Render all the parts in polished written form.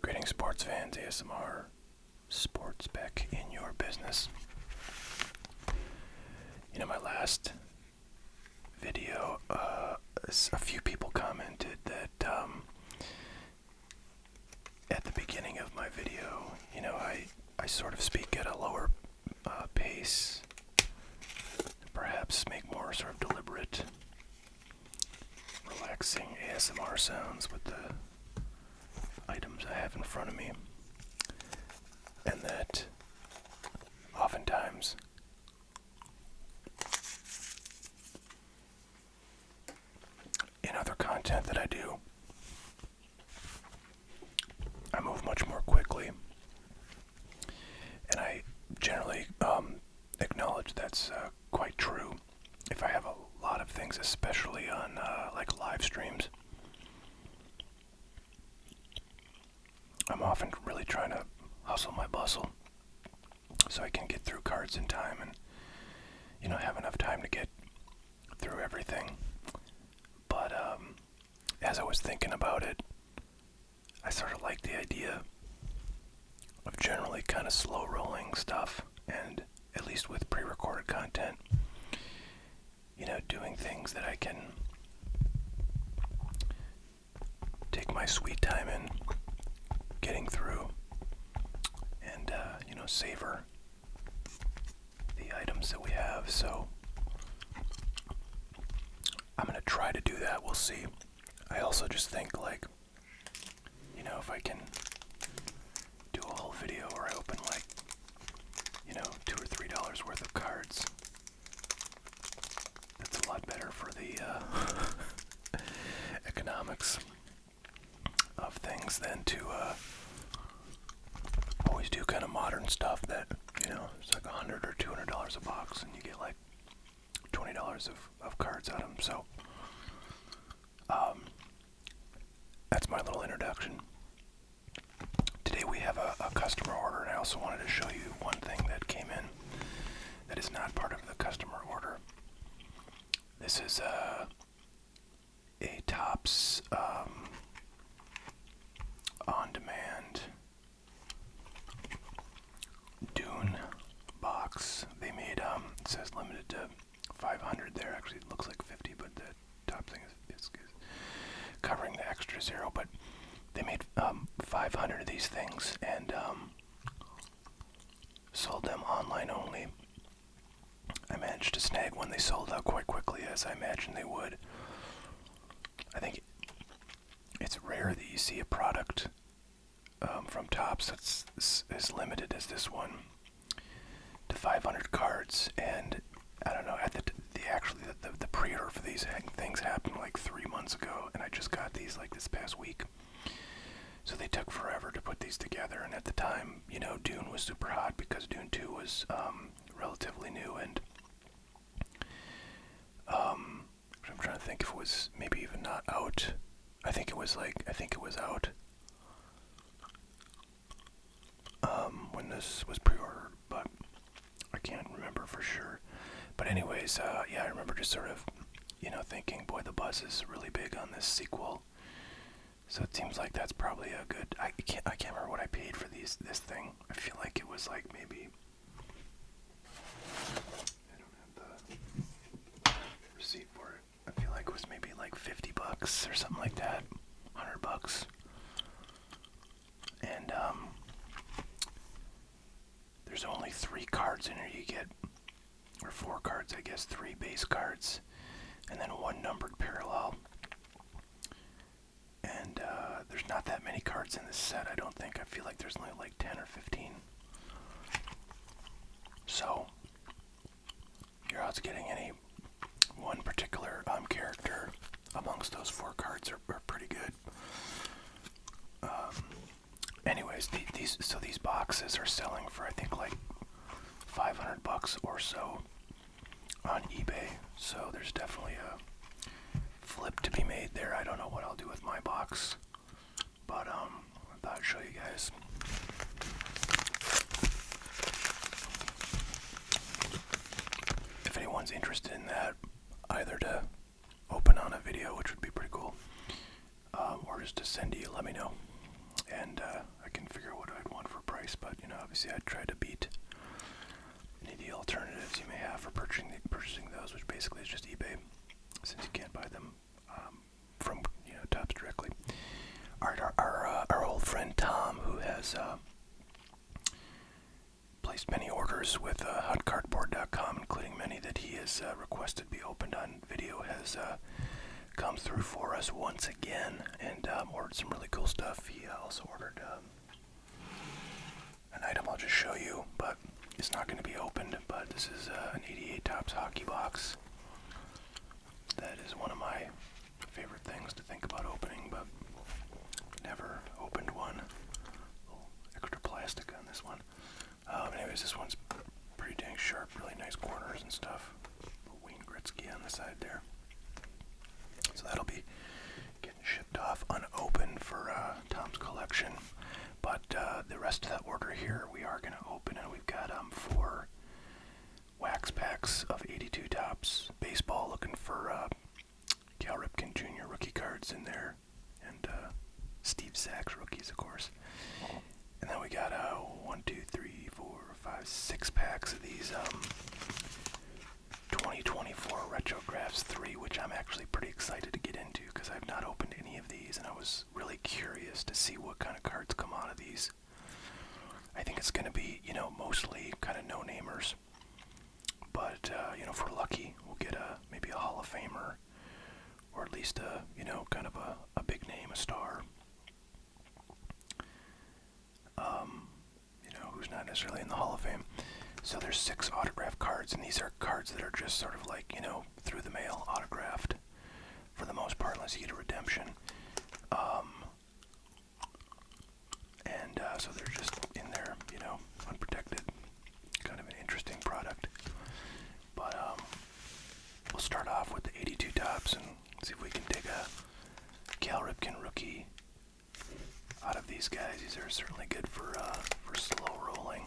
Greetings, sports fans. ASMR Sports back in your business. My last video, a few people commented that at the beginning of my video, I sort of speak at a lower pace, perhaps make more sort of deliberate, relaxing ASMR sounds with the items I have in front of me, and that oftentimes in other content that I do, I move much more quickly, and I generally acknowledge that's quite true. If I have a lot of things, especially on like live streams, I'm often really trying to hustle my bustle so I can get through cards in time and have enough time to get through everything. But as I was thinking about it, I sort of like the idea of generally kind of slow rolling stuff, and at least with pre-recorded content, doing things that I can take my sweet time in getting through and savor the items that we have. So I'm gonna try to do that. We'll see. I also just think, like, if I can do a whole video where I open like $2 or $3 worth of cards, that's a lot better for the economics of things than to always do kind of modern stuff that it's like $100 or $200 a box, and you get like $20 of cards out of them. So that's my little introduction. Today we have a customer order, and I also wanted to show you one thing that came in that is not part of the customer order. This is a Topps on-demand Dune box. They made, it says limited to 500 there. Actually, it looks like 50, but the top thing is covering the extra zero. But they made 500 of these things and sold them online only. I managed to snag one. They sold out quite quickly, as I imagined they would. I think it's rare that you see a product from Topps that's as limited as this one to 500 cards. And I don't know, the pre-order for these things happened like 3 months ago, and I just got these like this past week. So they took forever to put these together, and at the time, Dune was super hot because Dune 2 was relatively new, and I'm trying to think if it was maybe even not out. I think it was out when this was pre-ordered, but I can't remember for sure. But anyways, yeah, I remember just sort of, thinking, boy, the buzz is really big on this sequel. So it seems like that's probably a good. I can't remember what I paid for this thing. I feel like it was like maybe. I don't have the receipt for it. I feel like it was maybe like $50 or something like that, $100. And there's only 3 cards in here. You get, or 4 cards, I guess, 3 base cards, and then 1 numbered parallel. And there's not that many cards in this set, I don't think. I feel like there's only like 10 or 15. So your odds of getting any one particular character amongst those 4 cards are pretty good. Anyways, these boxes are selling for, I think, like $500 or so on eBay. So there's definitely a flip to be made there. I don't know what I'll do with my box, but I thought I'd show you guys. If anyone's interested in that, either to open on a video, which would be pretty cool, or just to send to you, let me know. And can figure out what I'd want for price, but, you know, obviously I'd try to beat any of the alternatives you may have for purchasing those, which basically is just eBay, since you can't buy them from, you know, Topps directly. Our old friend Tom, who has placed many orders with huntcardboard.com, including many that he has requested be opened on video, has come through for us once again and ordered some really cool stuff. He also ordered an item I'll just show you, but it's not going to be opened. But this is an 88 Topps hockey box. That is one of my favorite things to think about opening, but never opened one. A little extra plastic on this one. Anyways, this one's pretty dang sharp, really nice corners and stuff. Little Wayne Gretzky on the side there. So that'll be getting shipped off unopened for Tom's collection. But the rest of that order here we are going to open, and we've got 4 wax packs of 82 Topps baseball, looking for Cal Ripken Jr. rookie cards in there, and Steve Sachs rookies, of course. And then we got 6 packs of these 2024 Retrographs 3, which I'm actually pretty excited to get into because I've not opened any of these, and I was really curious to see what kind of cards come out of these. I think it's going to be, you know, mostly kind of no-namers, but, you know, if we're lucky, we'll get maybe a Hall of Famer, or at least you know, kind of a big name, a star. You know, who's not necessarily in the Hall of Fame. So there's 6 autographed cards, and these are cards that are just sort of like, you know, through the mail autographed for the most part, unless you get a redemption. So they're just in there, you know, unprotected. Kind of an interesting product. But we'll start off with the 82 Topps and see if we can dig a Cal Ripken rookie out of these guys. These are certainly good for slow rolling.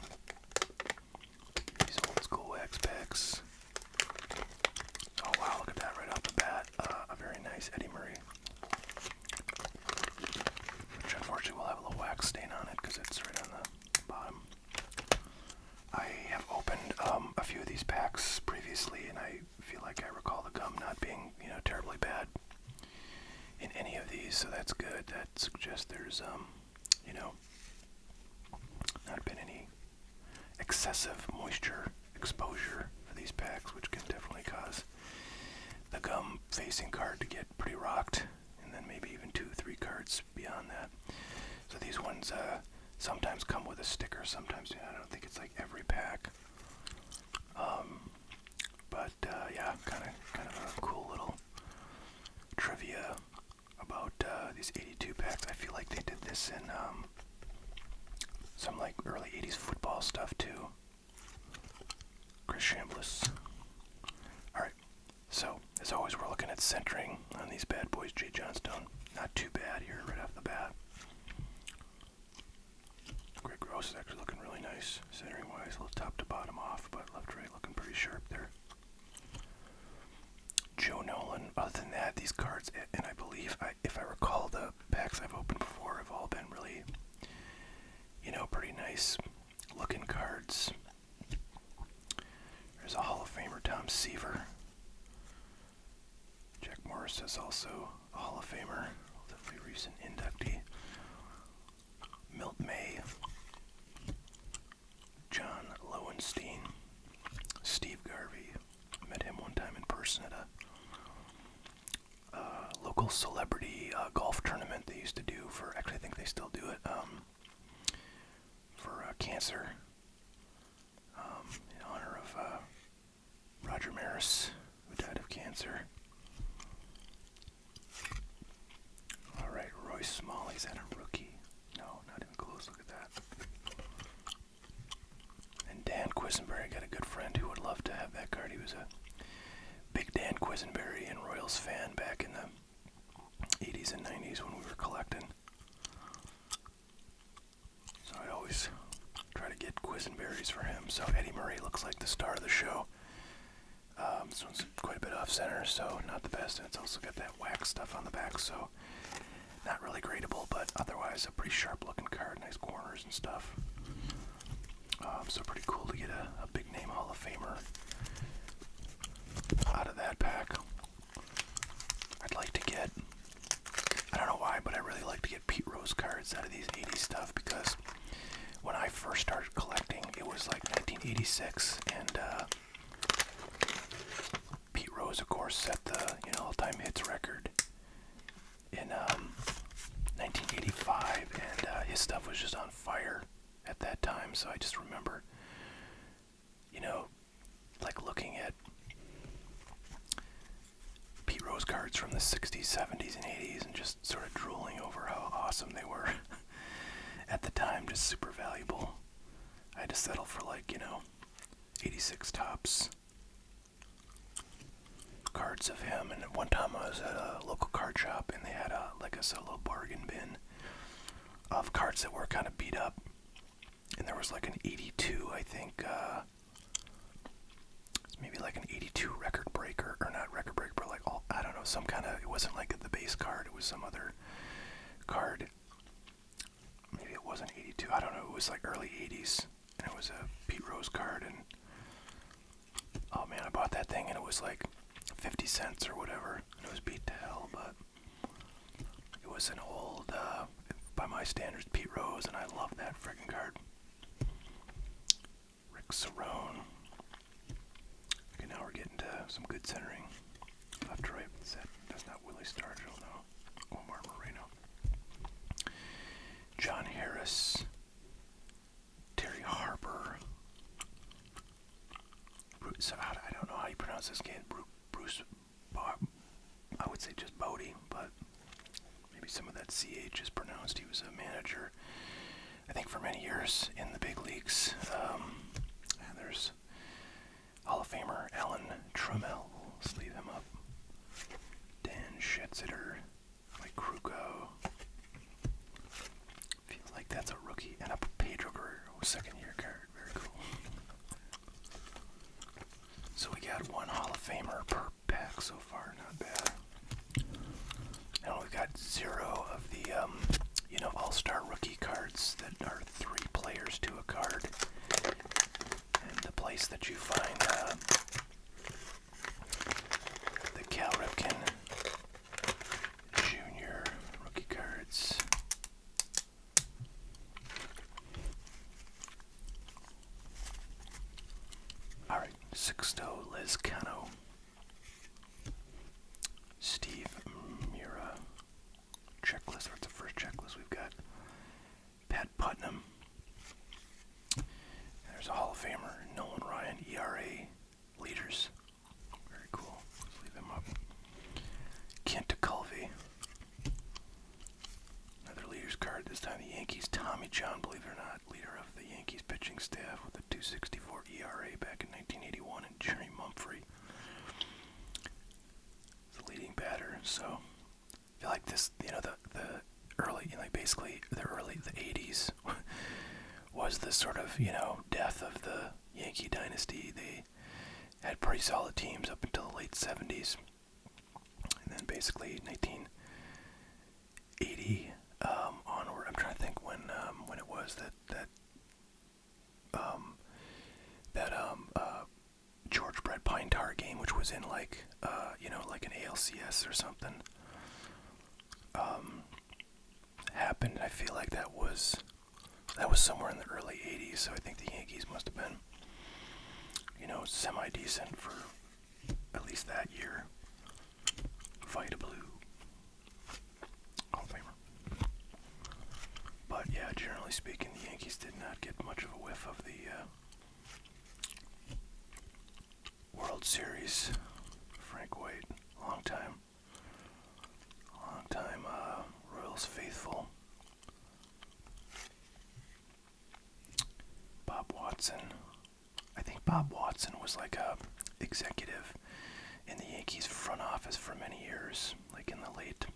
These old school wax packs. Oh wow, look at that right off the bat. A very nice Eddie Murray. Which unfortunately will have a little wax stain on it because it's right on the bottom. I have opened a few of these packs previously, and I feel like I recall the gum not being, you know, terribly bad in any of these, so that's good. That suggests there's, you know, not been any excessive moisture exposure for these packs, which can definitely cause the gum facing card to get pretty rocked, and then maybe even 2-3 cards beyond that. So these ones sometimes come with a sticker, sometimes, I don't think it's like every pack. But yeah, kind of a cool little trivia about these 82 packs. I feel like they did this in some like early 80s football stuff too. Chris Chambliss. Alright, so as always we're looking at centering on these bad boys. Jay Johnstone, not too bad here right off the bat. Greg Gross is actually looking really nice, centering wise, a little top to bottom off, but left right looking pretty sharp there. Joe Nolan. Other than that, these cards, and I believe, if I recall, the packs I've opened before have all been really, you know, pretty nice looking cards. There's a Hall of Famer, Tom Seaver. Jack Morris is also a Hall of Famer, definitely recent inductee. Milt May. John Lowenstein. Steve Garvey. Met him one time in person at a local celebrity golf tournament they used to do for, actually I think they still do it, for cancer, in honor of Roger Maris, who died of cancer. Alright, Roy Smalley's at a rookie. No, not even close, look at that. And Dan Quisenberry, got a good friend who would love to have that card. He was a big Dan Quisenberry and Royals fan back in the 80s and 90s when we were collecting. So I'd always try to get Quisenberries for him. So Eddie Murray looks like the star of the show. This one's quite a bit off center, so not the best, and it's also got that wax stuff on the back, so Not really gradable, but otherwise a pretty sharp looking card, nice corners and stuff. So pretty cool to get a big name Hall of Famer out of that pack. I'd like to get, I don't know why, but I really like to get Pete Rose cards out of these 80s stuff, because when I first started collecting, it was like 1986, and Pete Rose, of course, set the all-time hits record in 1985, and his stuff was just on fire at that time. So I just remember, like looking at Pete Rose cards from the 60s, 70s, and 80s, and just sort of drooling over how awesome they were at the time, just super valuable. I had to settle for 86 tops cards of him, and one time I was at a local card shop, and they had a little bargain bin of cards that were kind of beat up, and there was like an 82, I think, it's maybe like an 82 record breaker, or not record breaker, but like, I don't know, some kind of, it wasn't like the base card, it was some other card, maybe it wasn't 82, I don't know, it was like early 80s, and it was a Pete Rose card, and oh man, I bought that thing, and it was like 50 cents or whatever, and it was beat to hell, but it was an old, by my standards, Pete Rose, and I love that friggin' card. Rick Cerrone. Okay, now we're getting to some good centering. Left to right, that's not Willie Stargell, no. Omar Moreno. John Harris. Terry Harper. So I don't know how you pronounce this game. Bruce, I would say just Bodie, but maybe some of that CH is pronounced. He was a manager, I think, for many years in the big leagues. And there's Hall of Famer Alan Trammell. Let's leave him up. Dan Schetzeder, Mike Krukow. Feels like that's a rookie. And a Pedro Guerrero, second-year card. Very cool. So we got one Hall of Famer per pack so far, not bad. And we've got 0 of the, all-star rookie cards that are 3 players to a card. And the place that you find the Cal Ripken Jr. rookie cards. Alright, Sixto Lezcano. Steve Mura. Checklist, what's the first checklist we've got? Pat Putnam. There's a Hall of Famer, Nolan Ryan, ERA leaders. Very cool. Let's leave him up. Kent Culvey. Another leaders card, this time the Yankees. Tommy John, believe it or not, leader of the Yankees pitching staff with a 2.64 ERA back in 1981, and Jerry Mumphrey, the leading batter. So I feel like this, the early, basically the 80s was the sort of, death of the Yankee dynasty. They had pretty solid teams up until the late 70s. And then basically 1980 onward, I'm trying to think when it was that George Brett Pine Tar game, which was in like an ALCS or something, happened. I feel like that was somewhere in the early 80s, so I think the Yankees must have been, semi-decent for at least that year. Vita Blue. Hall of Famer. But yeah, generally speaking, the Yankees did not get much of a whiff of the World Series. Frank White, long time Royals faithful. Bob Watson. I think Bob Watson was like a executive in the Yankees front office for many years, like in the late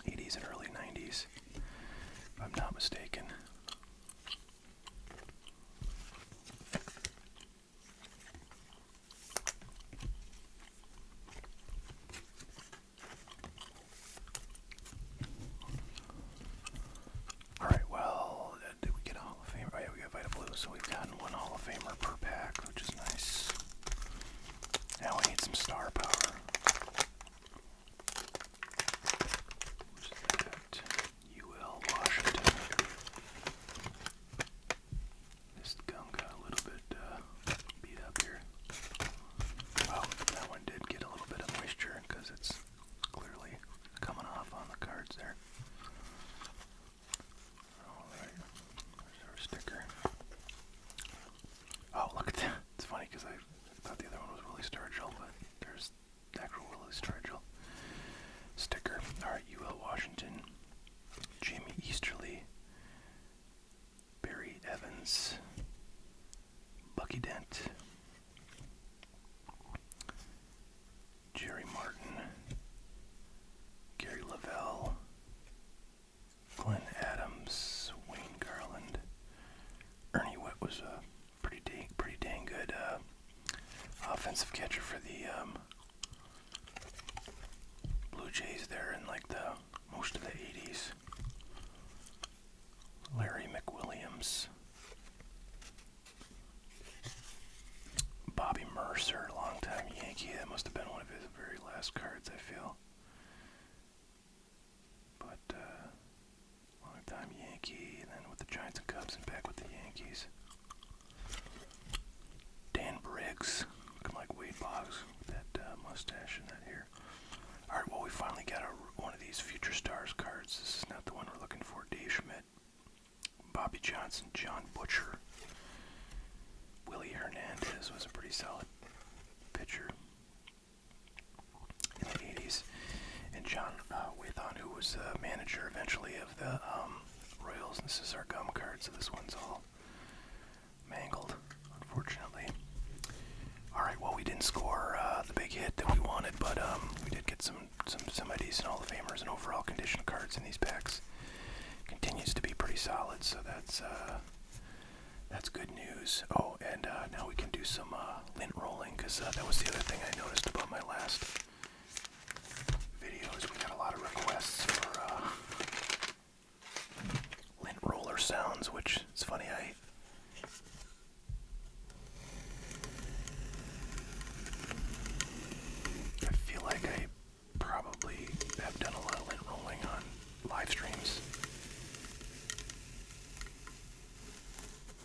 80s and early 90s, if I'm not mistaken. there in like the most of the 80s. Larry McWilliams. Bobby Mercer, longtime Yankee. That must have been one of his very last cards, I feel. But, longtime Yankee, and then with the Giants and Cubs and back with the Yankees. Dan Briggs, looking like Wade Boggs with that mustache and that hair. Alright, well, we finally got one of these Future Stars cards. This is not the one we're looking for. Dave Schmidt, Bobby Johnson, John Butcher. Willie Hernandez was a pretty solid pitcher in the 80s. And John Wathon, who was manager eventually of the Royals. And this is our gum card, so this one's all mangled, unfortunately. Alright, well, we didn't score the big hit that we wanted, but we did get some semi-decent Hall of Famers and overall condition cards in these packs. Continues to be pretty solid, so that's good news. Oh, and now we can do some lint rolling, because that was the other thing I noticed about my last videos. We got a lot of requests for lint roller sounds, which is funny. I feel like I probably have done a lot of lint rolling on live streams,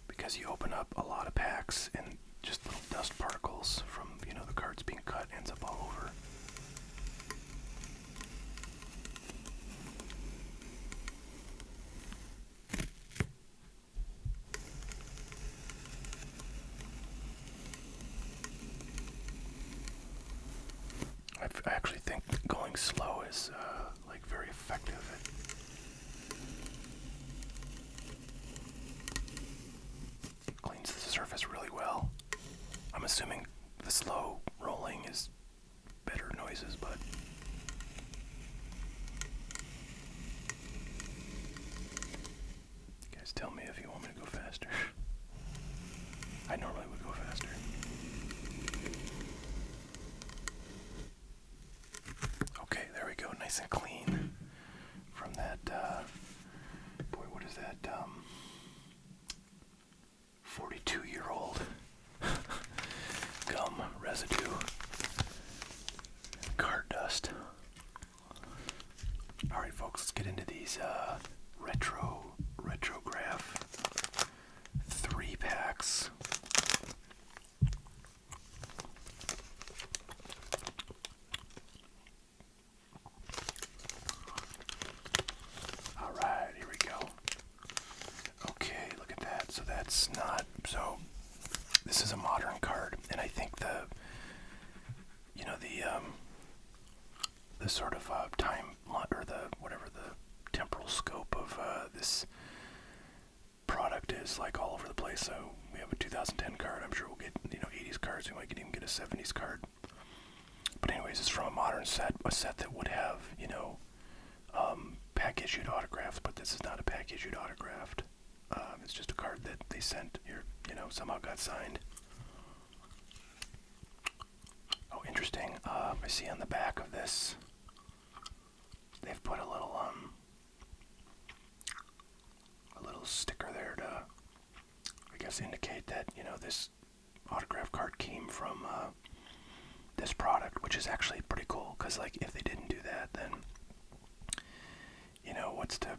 because you open up a lot of packs and just little dust particles from, the cards being cut ends up all over. I actually think going slow is very effective at cleans the surface really well. I'm assuming the slow rolling is better noises, but you guys tell me if you want me to go faster. I normally would go faster. Okay, there we go, nice and clean from that, boy, what is that, 42-year-old gum residue, card dust. Alright folks, let's get into these retrograph 3-packs. Alright, here we go. Okay, look at that. So that's not, so this is a modern card, and I think the sort of time, or the temporal scope of this product is like all over the place. So we have a 2010 card, I'm sure we'll get 80s cards, we might even get a 70s card. But anyways, it's from a modern set, a set that would have pack issued autographs, but this is not a pack issued autographed. It's just a card that they sent here, somehow got signed. Oh, interesting. I see on the back of this, they've put a little sticker there to, I guess, indicate that, this autograph card came from this product, which is actually pretty cool, because, like, if they didn't do that, then, what's to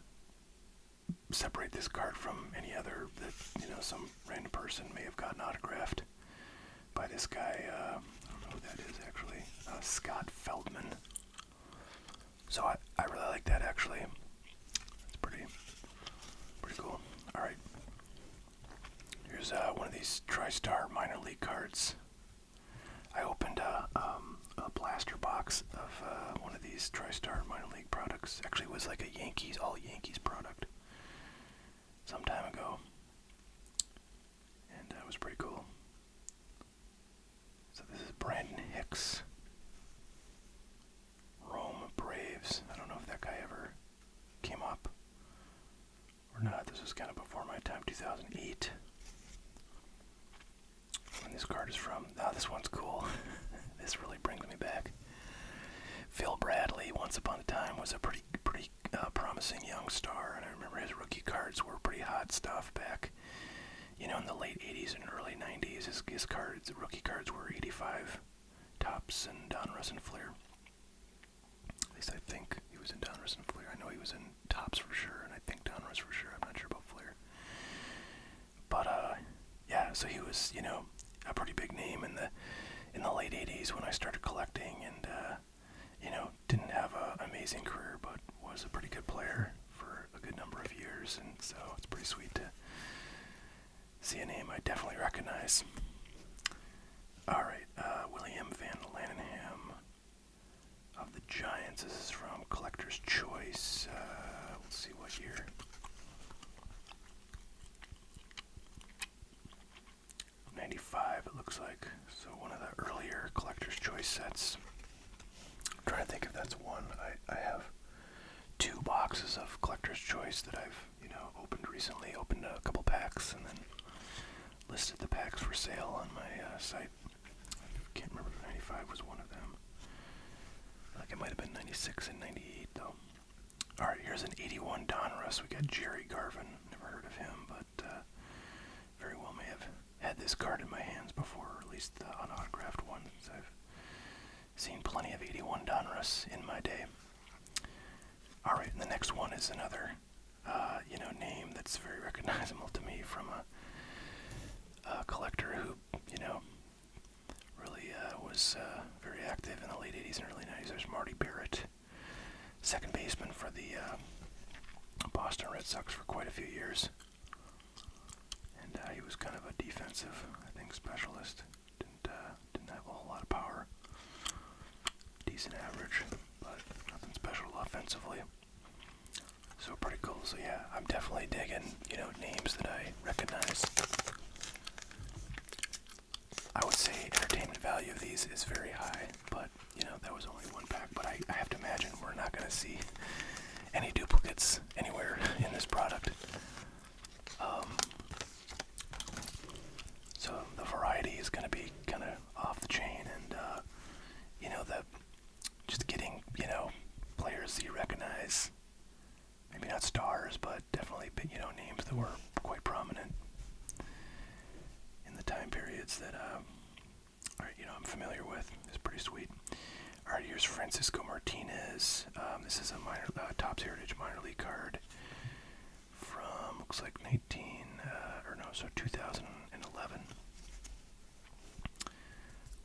separate this card from any other that, some random person may have gotten autographed by this guy, I don't know who that is, actually, Scott Feldman. So I really like that, actually. It's pretty cool. Alright. Here's one of these TriStar minor league cards. I opened a blaster box of one of these TriStar minor league products. Actually, it was like a all Yankees product some time ago. And it was pretty cool. So this is Brandon Hicks. Rome Braves. I don't know if that guy ever came up or not. This was kind of before my time, 2008. And this card is from, this one's cool. This really brings me back. Phil Bradley, Once Upon a Time. earliest cards, rookie cards, were 85 Topps and Donruss and Flair. At least I think he was in Donruss and Flair. I know he was in Topps for sure, and I think Donruss for sure. I'm not sure about Flair. But yeah, so he was, you know, a pretty big name in the late 80s when I started collecting, and you know, didn't have an amazing career, but was a pretty good player for a good number of years, and so it's pretty sweet to see a name I definitely recognize. Alright, William Van Lanningham of the Giants. This is from Collector's Choice. Let's see what year. 95, it looks like. So one of the earlier Collector's Choice sets. I'm trying to think if that's one. I have 2 boxes of Collector's Choice that I've, you know, opened recently. Opened a couple packs and then listed the packs for sale on my site. I can't remember if 95 was one of them. Like it might have been 96 and 98 though. Alright, here's an 81 Donruss. We got Jerry Garvin. Never heard of him, but very well may have had this card in my hands before, or at least the unautographed one, since I've seen plenty of 81 Donruss in my day. Alright, and the next one is another, you know, name that's very recognizable to me from a collector who, you know, really was very active in the late 80s and early 90s. There's Marty Barrett, second baseman for the Boston Red Sox for quite a few years. And he was kind of a defensive, I think, specialist. Didn't have a whole lot of power. Decent average, but nothing special offensively. So pretty cool. So yeah, I'm definitely digging, you know, names that I recognize. I would say entertainment value of these is very high, but, you know, that was only one pack. But I have to imagine we're not going to see any duplicates anywhere in this product. So the variety is going to be kind of off the chain, and, you know, just getting, you know, players that you recognize, maybe not stars, but definitely, you know, names that were quite prominent in the time periods that, you know, I'm familiar with. It's pretty sweet. Alright, here's Francisco Martinez. This is a Topps Heritage minor league card from, looks like 2011.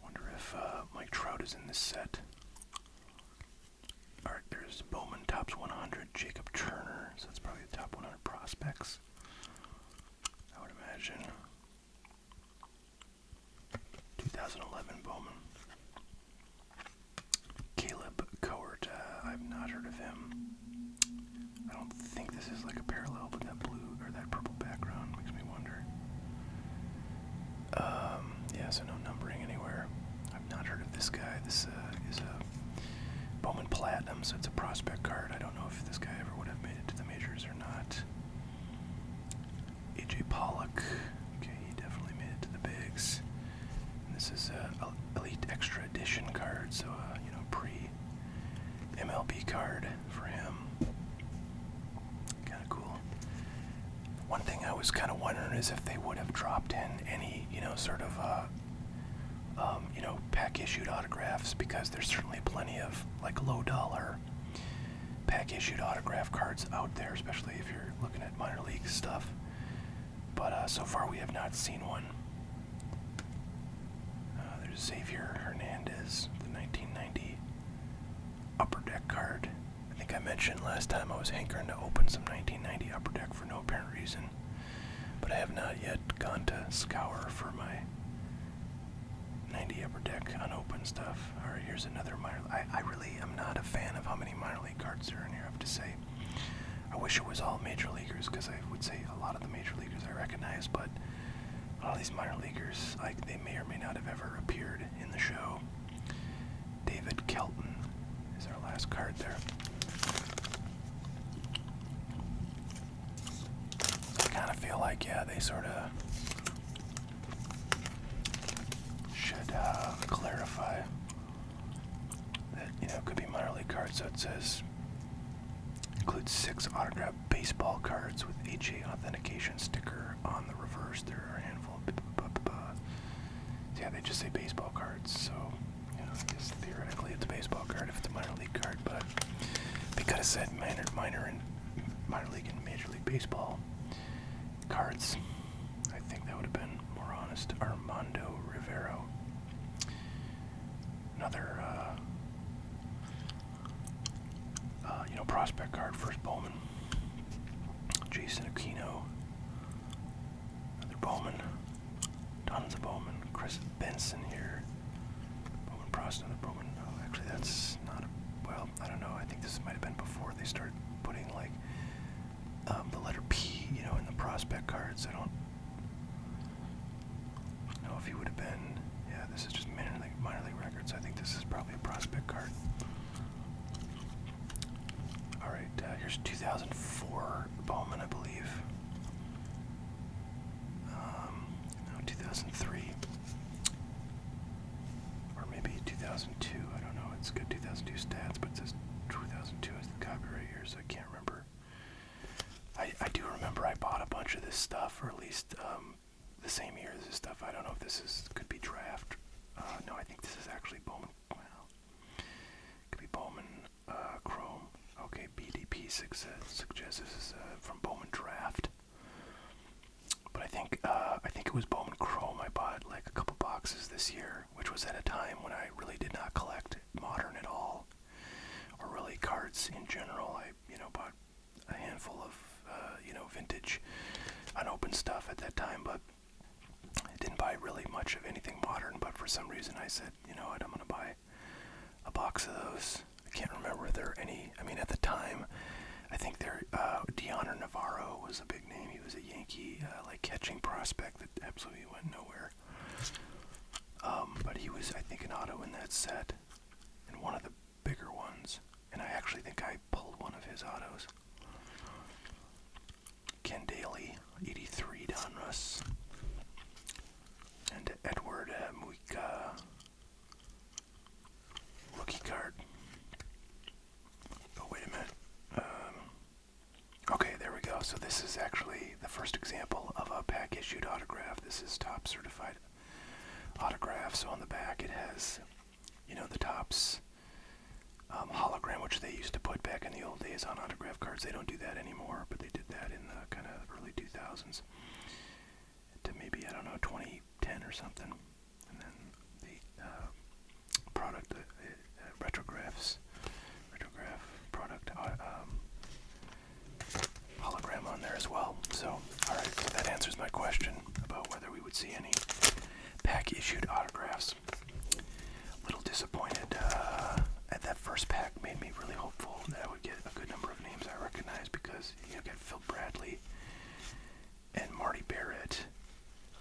Wonder if Mike Trout is in this set. Alright, there's Bowman Topps 100, Jacob Turner, so that's probably the top 100 prospects, I would imagine. 2011 Bowman. Caleb Cowart, I've not heard of him. I don't think this is like a parallel, but that blue or that purple background makes me wonder. Yeah, so no numbering anywhere. I've not heard of this guy. This is a Bowman Platinum, so it's a prospect card. I don't know if this guy ever would have made it to the majors or not. AJ Pollock. Okay, he definitely made it to the bigs. And this is a Elite Extra Edition card, so you know, pre-MLB card for him. Kind of cool. One thing I was kind of wondering is if they would have dropped in any, you know, sort of you know, pack-issued autographs, because there's certainly plenty of, like, low-dollar pack-issued autograph cards out there, especially if you're looking at minor league stuff. But so far we have not seen one. There's Xavier Hernandez, the 1990 Upper Deck card. I think I mentioned last time I was hankering to open some 1990 Upper Deck for no apparent reason, but I have not yet gone to scour for my 90 Upper Deck unopened stuff. Alright, here's another minor. I really am not a fan of how many minor league cards there are in here, I have to say. I wish it was all major leaguers, because I would say a lot of the major leaguers I recognize, but a lot of these minor leaguers, like, they may or may not have ever appeared in the show. David Kelton is our last card there. I kind of feel like, yeah, they sort of should clarify that, you know, it could be minor league cards. So it says includes 6 autographed baseball cards with HA authentication sticker on the reverse. There are a handful of Yeah, they just say baseball cards, so I guess theoretically it's a baseball card if it's a minor league card, but they could have said minor league and Major League Baseball cards. I think that would have been more honest. Armando Rivero. Another, prospect card, first Bowman. Jason Aquino. Another Bowman. Tons of Bowman. Chris Benson here. Bowman Prost, another Bowman. Oh, actually, that's not a, well, I don't know. I think this might have been before they started putting, like, the letter P, in the prospect cards. I don't know if he would have been, yeah, this is just minor league records. I think this is probably a prospect card. Alright, here's 2004 Bowman, I believe. No, 2003. Or maybe 2002, I don't know. It's got 2002 stats, but it says 2002 is the copyright year, so I can't remember. I do remember I bought a bunch of this stuff, or at least the same year as this stuff. I don't know if this could be draft. No, I think this is actually Bowman. Well, could be Bowman Chrome. Okay, BDP suggests this is from Bowman Draft. But I think it was Bowman Chrome. I bought like a couple boxes this year, which was at a time when I really did not collect modern at all, or really cards in general. I bought a handful of vintage, unopened stuff at that time, but I didn't buy really much of anything modern. But for some reason, I said, you know what, I'm gonna buy a box of those. I can't remember if there are any. I mean, at the time, I think Deoner Navarro was a big name. He was a Yankee, catching prospect that absolutely went nowhere. But he was, I think, an auto in that set, and one of the bigger ones. And I actually think I pulled one of his autos. Ken Daly, 83 Donruss. And Edward Muica, rookie card. Oh, wait a minute. Okay, there we go. So this is actually the first example of a pack-issued autograph. This is top certified autograph. So on the back it has, the Topps hologram, which they used to put back in the old days on autograph cards. They don't do that anymore, but they did that in the kind of early 2000s to maybe, I don't know, 2010 or something. And then the product, retrograph product hologram on there as well. So, alright, so that answers my question about whether we would see any pack-issued autographs. A little disappointed. At that first pack made me really hopeful that I would get a good number of names I recognize, because you got Phil Bradley and Marty Barrett.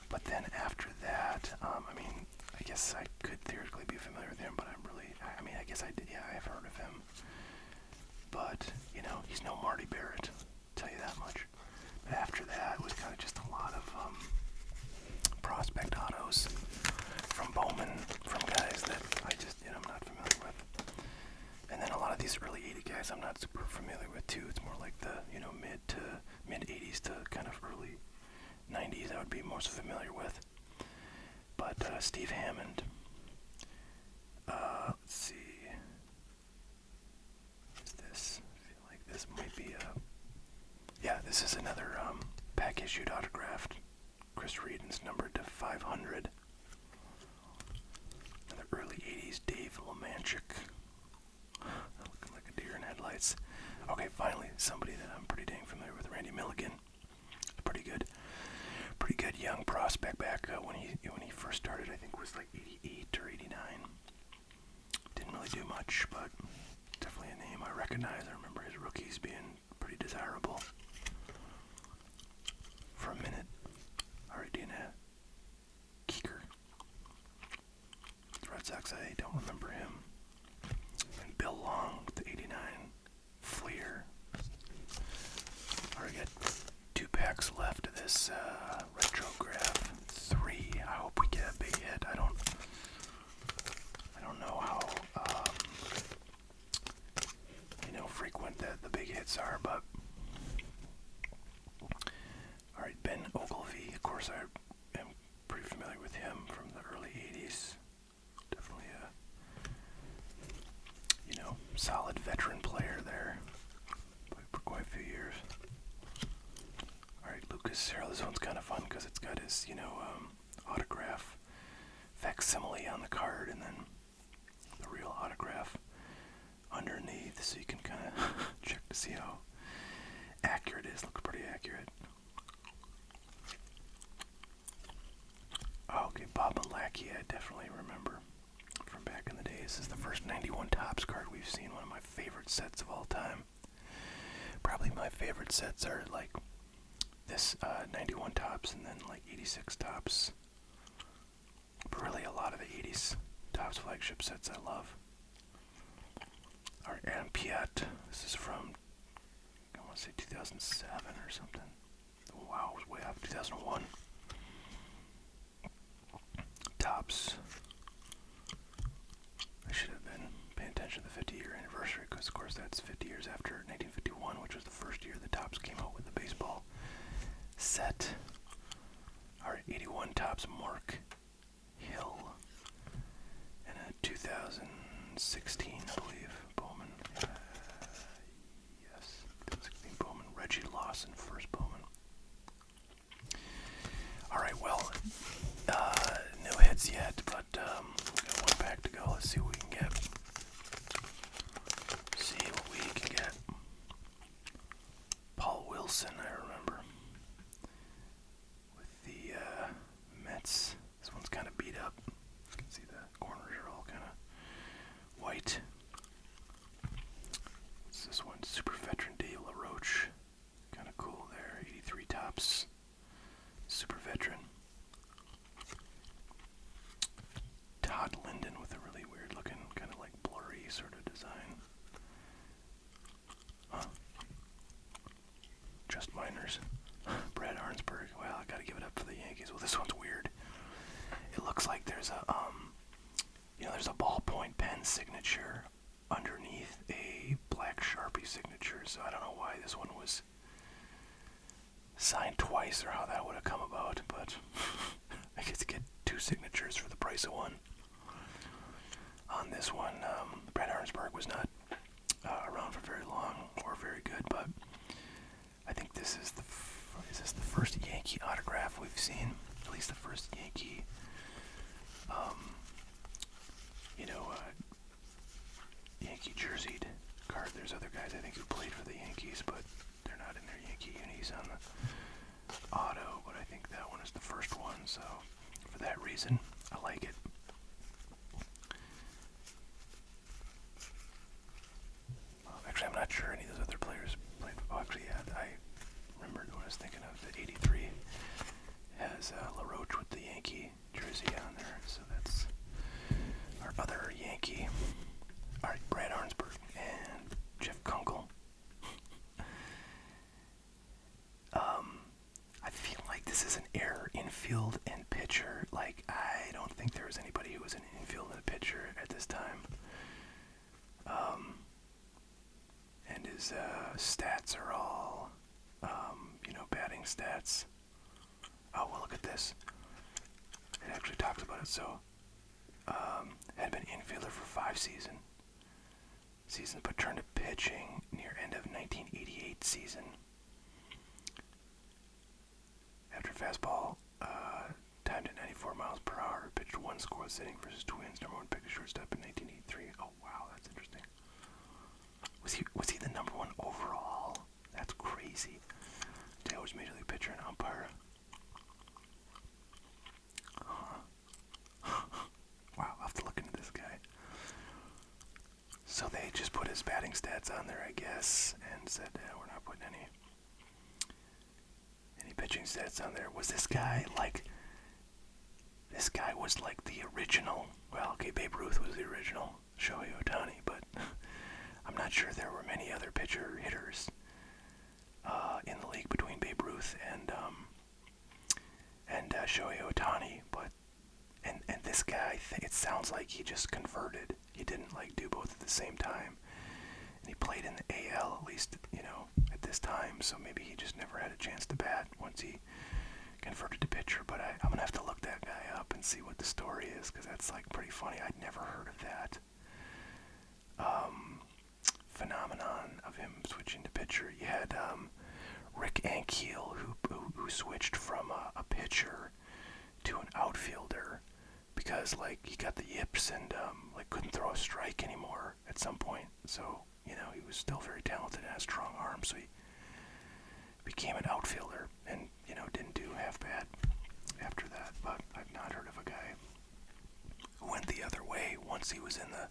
But then after that, I guess I could theoretically be familiar with him, but I guess I did, yeah, I have heard of him. But, he's no Marty Barrett, I'll tell you that much. But after that, it was kind of just a lot of prospect autos from Bowman, from guys that I just, I'm not familiar with. And then a lot of these early 80 guys I'm not super familiar with too. It's more like the, mid 80s to kind of early 90s I would be most familiar with. But Steve Hammond, let's see, what's this? I feel like this might be yeah, this is another pack-issued autographed. Chris Reedon's numbered to 500. Another early 80s Dave Lemanchik. Looking like a deer in headlights. Okay, finally, somebody that I'm pretty dang familiar with, Randy Milligan. Pretty good young prospect back when he first started. I think was like 88 or 89. Didn't really do much, but definitely a name I recognize. I remember his rookies being pretty desirable for a minute. Alright, Dana Keeker. The Red Sox, I don't remember him. And Bill Long, the 89 Fleer. Alright, got 2 packs left of this Retrograph 3. I hope we get a big hit. I don't know how frequent the big hits are, but alright, Ben Ogilvy, of course I am pretty familiar with him from the early solid veteran player there. Played for quite a few years. Alright, Lucas Harrell. This one's kind of fun because it's got his, autograph facsimile on the card and then the real autograph underneath, so you can kind of check to see how accurate it is. Looks pretty accurate. Oh, okay, Bob Malachy, I definitely remember from back in the day. This is the first 91 Topps card we've seen, one of my favorite sets of all time. Probably my favorite sets are like this 91 Topps and then like 86 Topps. But really a lot of the 80s Topps flagship sets I love. Alright, Adam Piat. This is from, I want to say 2007 or something. Wow, it was way up. 2001. Topps. I should have been paying attention to the 50-year anniversary because, of course, that's 50 years after 1951, which was the first year the Topps came out with the baseball set. Alright, 81 Topps Mark Hill. And a 2016, I believe, Bowman. Yes, 2016 Bowman. Reggie Lawson, first Bowman. Alright, well, no hits yet, but got one pack to go. Let's see what we can get. Paul Wilson, I remember. With the Mets. This one's kind of beat up. You can see the corners are all kind of white. What's this one? Super Veteran Dave LaRoche. Kind of cool there. 83 Topps. Super Veteran. Todd Linden with a really weird looking, kind of like blurry sort of design. Huh. Just Miners. Brad Arnsberg. Well, I gotta give it up for the Yankees. Well, this one's weird. It looks like there's a, there's a ballpoint pen signature underneath a black Sharpie signature, so I don't know why this one was signed twice or how that would have come about, but I get to get two signatures for the price of one. On this one, Brad Arnsberg was not around for very long or very good, but I think this is the first Yankee autograph we've seen, at least the first Yankee, Yankee jerseyed card. There's other guys I think who played for the Yankees, but they're not in their Yankee unis on the auto, but I think that one is the first one, so for that reason, I like it. Actually, I'm not sure any of those other players played. Oh, actually, yeah, I remembered what I was thinking of. The 83 has LaRoche with the Yankee jersey on there, so that's our other Yankee. All right, Brad Arnsberg and Jeff Kunkel. I feel like this is an error infield and pitcher. Like, I don't think there was anybody who was an infield and a pitcher at this time. And his stats are all, batting stats. Oh, well, look at this. It actually talks about it. So, had been infielder for 5 seasons, but turned to pitching near end of 1988 season. After fastball timed at 94 miles per hour, pitched one scoreless inning versus Twins, number 1 pick of shortstop in 1983. Oh, wow, that's interesting. Was he the number 1 overall? That's crazy. Taylor's major league pitcher and umpire. Wow, I'll have to look into this guy. So they just put his batting stats on there, I guess, and said, we're not putting any pitching stats on there. Was this guy like... This guy was like the original... Well, okay, Babe Ruth was the original Shohei Ohtani, but I'm not sure there were many other pitcher-hitters in the league between Babe Ruth and Shohei Ohtani, but and this guy, it sounds like he just converted. He didn't like do both at the same time, and he played in the AL at least, at this time. So maybe he just never had a chance to bat once he converted to pitcher. But I'm gonna have to look that guy up and see what the story is, because that's like pretty funny. I'd never heard of that. had Rick Ankiel, who switched from a pitcher to an outfielder because like he got the yips and like couldn't throw a strike anymore at some point. So you know he was still very talented and had a strong arm, so he became an outfielder and you know didn't do half bad after that. But I've not heard of a guy who went the other way once he was in the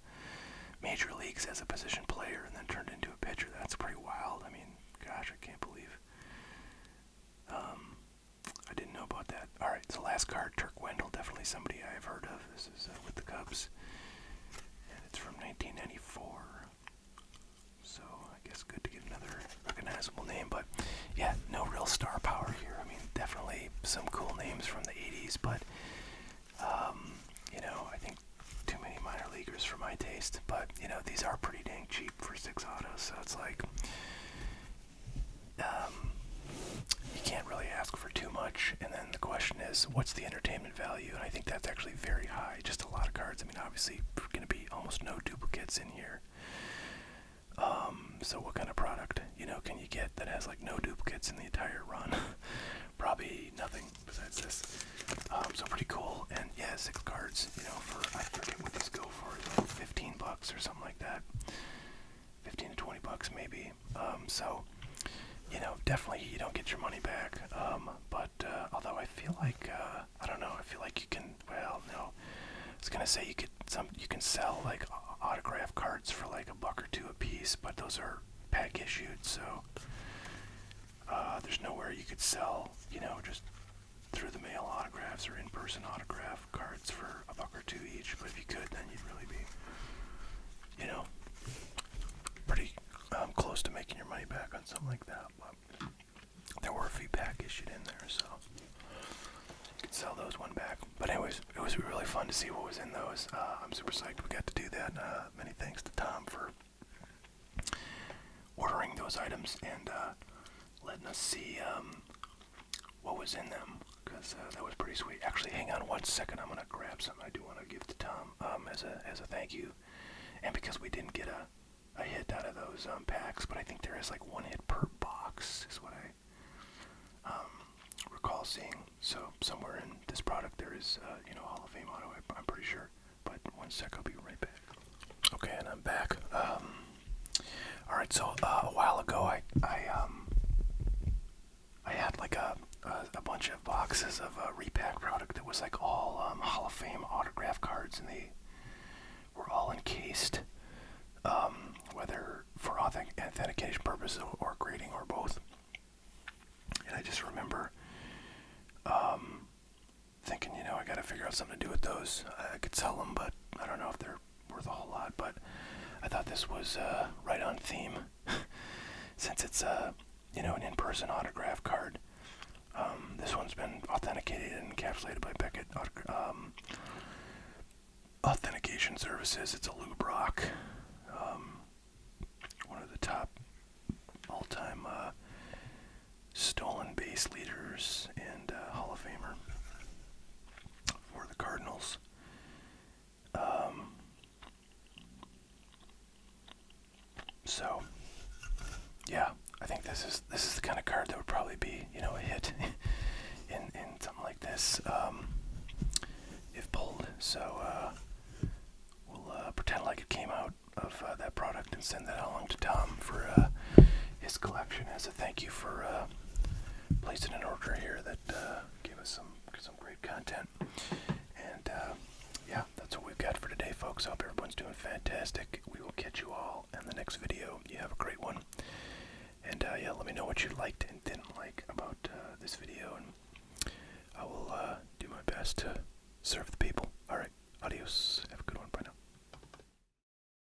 major leagues as a position player and then turned into a pitcher. That's pretty wild. I mean, gosh, I can't believe. I didn't know about that. All right, so last card, Turk Wendell, definitely somebody I've heard of. This is with the Cubs, and it's from 1994. So I guess good to get another recognizable name, but yeah, no real star power here. I mean, definitely some cool names from the 80s, but you know, I think too many minor leaguers for my taste. But you know, these are pretty dang cheap for 6 autos, so it's like you can't really ask for too much. And then the question is, what's the entertainment value? And I think that's actually very high. Just a lot of cards. I mean, obviously, going to be almost no duplicates in here. So what kind of product, you know, can you get that has like no duplicates in the entire run? Probably nothing besides this. So pretty cool. And yeah, 6 cards, you know, for, I forget what these go for, like $15 or something like that. 15 to 20 bucks maybe. So, you know, definitely you don't get your money back. But although I feel like, I don't know, I feel like you can, well, no. I was gonna say you can sell like autograph cards for like $1 or $2 a piece, but those are pack issued, so there's nowhere you could sell, you know, just through the mail autographs or in-person autograph cards for $1 or $2 each. But if you could, then you'd really be, you know, pretty close to making your money back on something like that. But there were a few pack issued in there, so you could sell those one back. But anyways, it was really fun to see what was in those. I'm super psyched we got to do that. Many thanks to Tom for ordering those items and letting us see what was in them, because that was pretty sweet. Actually, hang on one second. I'm gonna grab something I do want to give to Tom as a thank you, and because we didn't get a hit out of those packs, but I think there is like 1 hit per box is what I recall seeing. So somewhere in this product there is you know, Hall of Fame auto. I'm pretty sure. But one sec, I'll be right back. Okay, and I'm back. All right, so a while ago I had like a bunch of boxes of repack product that was like all Hall of Fame autograph cards, and they were all encased, whether for authentication purposes or grading or both. And I just remember thinking, you know, I gotta figure out something to do with those. I could sell them, but I don't know if they're worth a whole lot. But I thought this was right on theme, since it's you know, an in-person autograph card. This one's been authenticated and encapsulated by Beckett Authentication Services. It's a Lou Brock, one of the top all-time stolen base leaders and Hall of Famer for the Cardinals. So, yeah, I think this is the kind of card that would probably be, you know, a hit in something like this if pulled. So we'll pretend like it came out of that product and send that along to Tom for his collection as a thank you for placing an order here that gave us some great content. And yeah, that's what we've got for today, folks. I hope everyone's doing fantastic. We will catch you all in the next video. You have a great one. And yeah, let me know what you liked and didn't like about this video, and I will do my best to